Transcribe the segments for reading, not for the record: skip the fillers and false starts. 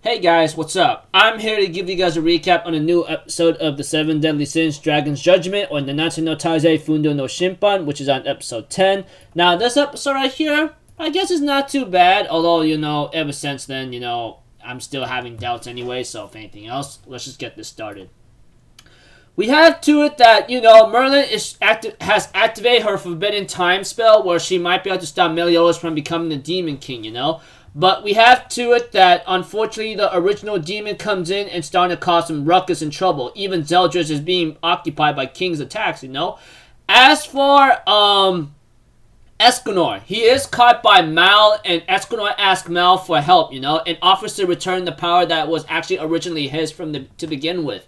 Hey guys, what's up? I'm here to give you guys a recap on a new episode of the 7 Deadly Sins Dragon's Judgment, or Nanatsu no Taizai Fundo no Shinpan, which is on episode 10. Now, this episode right here, I guess is not too bad, although, ever since then, I'm still having doubts anyway, so if anything else, let's just get this started. We have to it that, Merlin has activated her Forbidden Time spell, where she might be able to stop Meliodas from becoming the Demon King, But we have to it that, unfortunately, the original demon comes in and starting to cause some ruckus and trouble. Even Zeldris is being occupied by King's attacks, As for, Escanor, he is caught by Mal, and Escanor asks Mal for help, and offers to return the power that was actually originally his to begin with.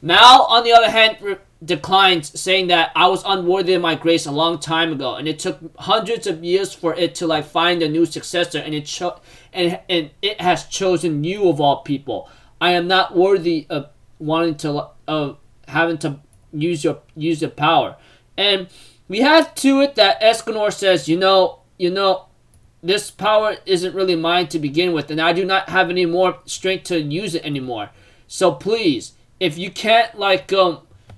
Mal, on the other hand, declines, saying that I was unworthy of my grace a long time ago, and it took hundreds of years for it to find a new successor, and it has chosen you of all people. I am not worthy of having to use your power. And we have to it that Escanor says, this power isn't really mine to begin with, and I do not have any more strength to use it anymore. So please, if you can't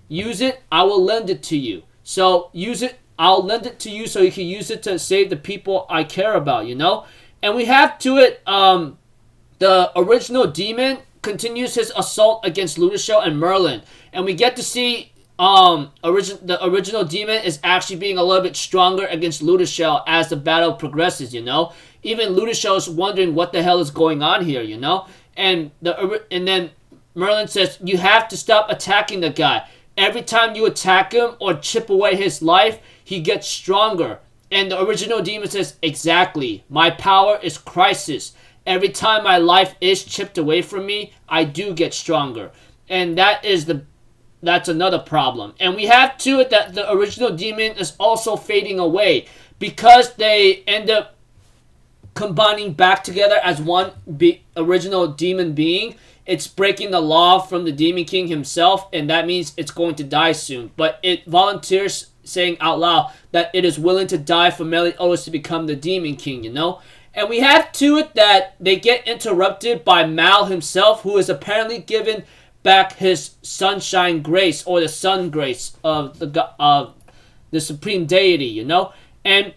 use it, I will lend it to you. So use it. I'll lend it to you so you can use it to save the people I care about, And we have to it, the original demon continues his assault against Ludishel and Merlin. And we get to see the original demon is actually being a little bit stronger against Ludishel as the battle progresses, Even Ludishel is wondering what the hell is going on here, And then Merlin says, you have to stop attacking the guy. Every time you attack him or chip away his life, he gets stronger. And the original demon says, exactly. My power is crisis. Every time my life is chipped away from me, I do get stronger. And that's another problem. And we have to it that the original demon is also fading away because they end up combining back together as one original demon being. It's breaking the law from the Demon King himself, and that means it's going to die soon. But it volunteers saying out loud that it is willing to die for Meliodas to become the Demon King, And we have to it that they get interrupted by Mal himself, who is apparently given back his sunshine grace, or the sun grace of the supreme deity, And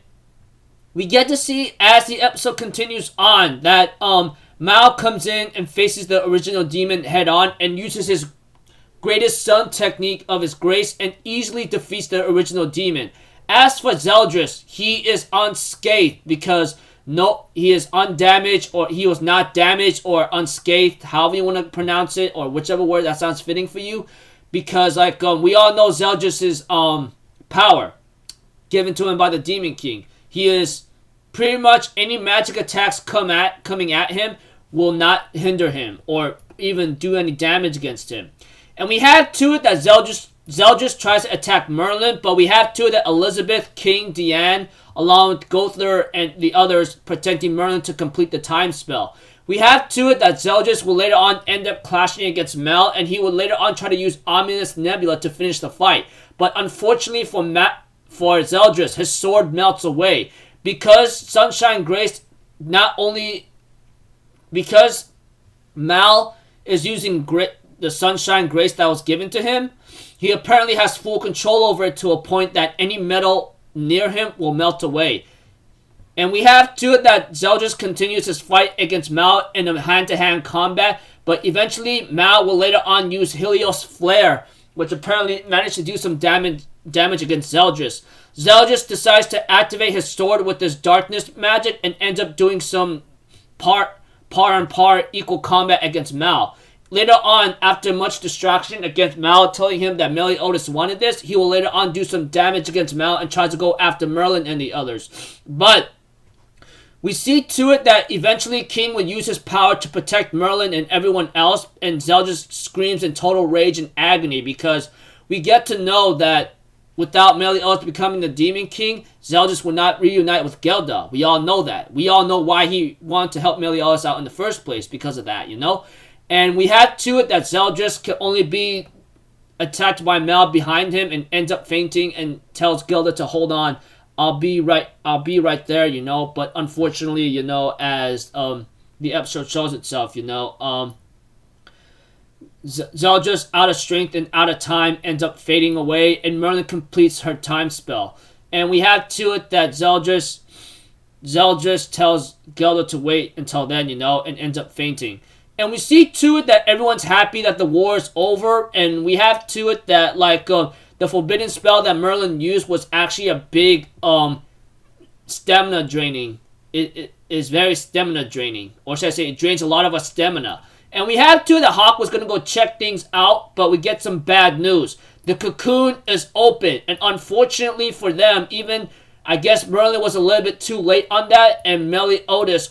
we get to see, as the episode continues on, that Mal comes in and faces the original demon head on and uses his greatest sun technique of his grace and easily defeats the original demon. As for Zeldris, he is unscathed because he is undamaged, or he was not damaged, or unscathed, however you want to pronounce it, or whichever word that sounds fitting for you. Because we all know Zeldris' power given to him by the Demon King. He is pretty much any magic attacks coming at him will not hinder him or even do any damage against him. And we have to it that Zeldris tries to attack Merlin, but we have to it that Elizabeth, King, Diane, along with Gothler and the others protecting Merlin to complete the time spell. We have to it that Zeldris will later on end up clashing against Mel, and he will later on try to use Ominous Nebula to finish the fight. But unfortunately for Zeldris, his sword melts away. Because Sunshine Grace because Mal is using the Sunshine Grace that was given to him, he apparently has full control over it to a point that any metal near him will melt away. And we have to it that Zeldris continues his fight against Mal in a hand-to-hand combat, but eventually Mal will later on use Helios Flare, which apparently managed to do some damage against Zeldris. Zeldris decides to activate his sword with this darkness magic and ends up doing some par equal combat against Mal. Later on, after much distraction against Mal, telling him that Meliodas wanted this, he will later on do some damage against Mal and tries to go after Merlin and the others. But we see to it that eventually King will use his power to protect Merlin and everyone else, and Zeldris screams in total rage and agony because we get to know that without Meliodas becoming the Demon King, Zeldris will not reunite with Gelda. We all know that. We all know why he wanted to help Meliodas out in the first place because of that, And we have to it that Zeldris can only be attacked by Mal behind him and ends up fainting and tells Gelda to hold on. I'll be right there, But unfortunately, as the episode shows itself, Zelda's out of strength and out of time ends up fading away, and Merlin completes her time spell. And we have to it that Zelda's tells Gelda to wait until then, and ends up fainting. And we see to it that everyone's happy that the war is over, and we have to it that, the forbidden spell that Merlin used was actually a big, stamina draining. It is very stamina draining. Or should I say, it drains a lot of our stamina. And we have to that Hawk was going to go check things out, but we get some bad news. The cocoon is open, and unfortunately for them, even, I guess Merlin was a little bit too late on that, and Meliodas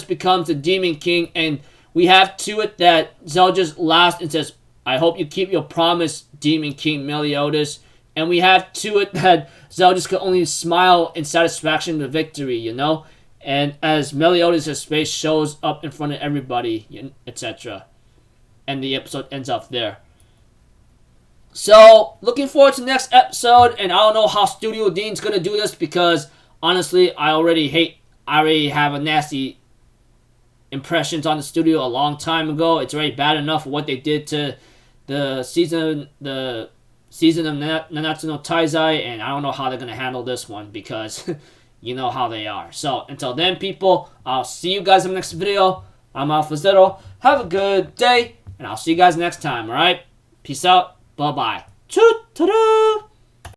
becomes the Demon King, and we have to it that Zelda's last and says, I hope you keep your promise, Demon King Meliodas. And we have to it that Zelda can only smile in satisfaction of the victory, And as Meliodas' face shows up in front of everybody, etc. And the episode ends up there. So, looking forward to the next episode, and I don't know how Studio Dean's gonna do this because, honestly, I already have a nasty impressions on the studio a long time ago. It's already bad enough what they did to the season of Nanatsu no Taizai, and I don't know how they're gonna handle this one because you know how they are. So until then, people, I'll see you guys in the next video. I'm Alpha Zero. Have a good day, and I'll see you guys next time. All right, peace out. Bye bye. Choo-ta-da!